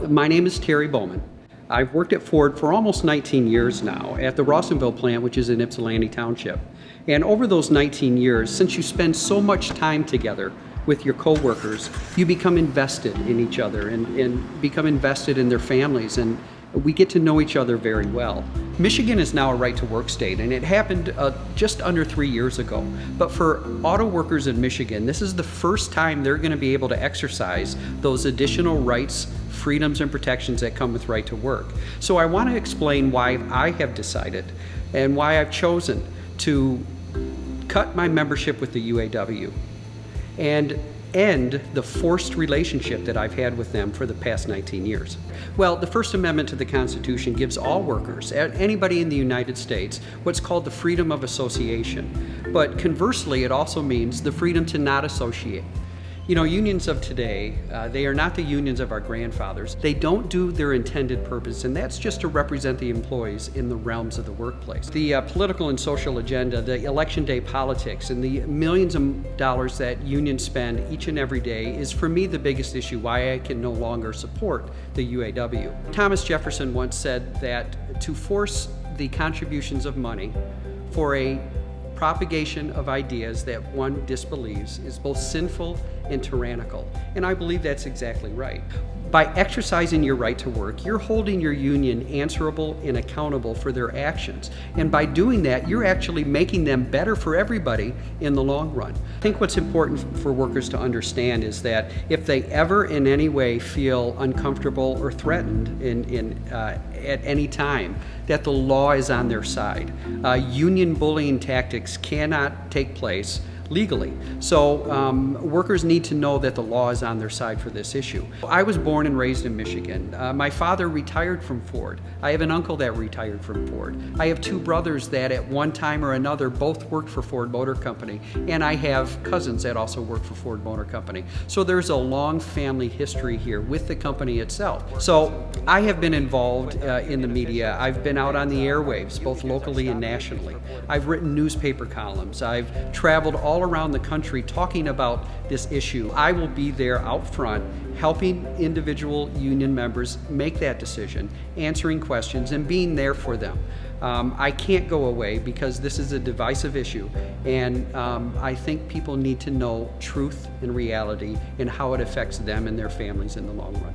My name is Terry Bowman. I've worked at Ford for almost 19 years now at the Rawsonville plant, which is in Ypsilanti Township. And over those 19 years, since you spend so much time together with your coworkers, you become invested in each other and become invested in their families, and we get to know each other very well. Michigan is now a right-to-work state, and it happened just under 3 years ago. But for auto workers in Michigan, this is the first time they're going to be able to exercise those additional rights, freedoms, and protections that come with right to work. So I want to explain why I have decided and why I've chosen to cut my membership with the UAW and end the forced relationship that I've had with them for the past 19 years. Well, the First Amendment to the Constitution gives all workers, anybody in the United States, what's called the freedom of association. But conversely, it also means the freedom to not associate. You know, unions of today, they are not the unions of our grandfathers. They don't do their intended purpose, and that's just to represent the employees in the realms of the workplace. The political and social agenda, the election day politics, and the millions of dollars that unions spend each and every day is, for me, the biggest issue why I can no longer support the UAW. Thomas Jefferson once said that to force the contributions of money for a propagation of ideas that one disbelieves is both sinful and tyrannical. And I believe that's exactly right. By exercising your right to work, you're holding your union answerable and accountable for their actions. And by doing that, you're actually making them better for everybody in the long run. I think what's important for workers to understand is that if they ever in any way feel uncomfortable or threatened at any time, that the law is on their side. Union bullying tactics cannot take place legally. So workers need to know that the law is on their side for this issue. I was born and raised in Michigan. My father retired from Ford. I have an uncle that retired from Ford. I have two brothers that at one time or another both worked for Ford Motor Company, and I have cousins that also work for Ford Motor Company. So there's a long family history here with the company itself. So I have been involved in the media. I've been out on the airwaves, both locally and nationally. I've written newspaper columns. I've traveled all around the country talking about this issue. I will be there out front helping individual union members make that decision, answering questions, and being there for them. I can't go away because this is a divisive issue, and I think people need to know truth and reality and how it affects them and their families in the long run.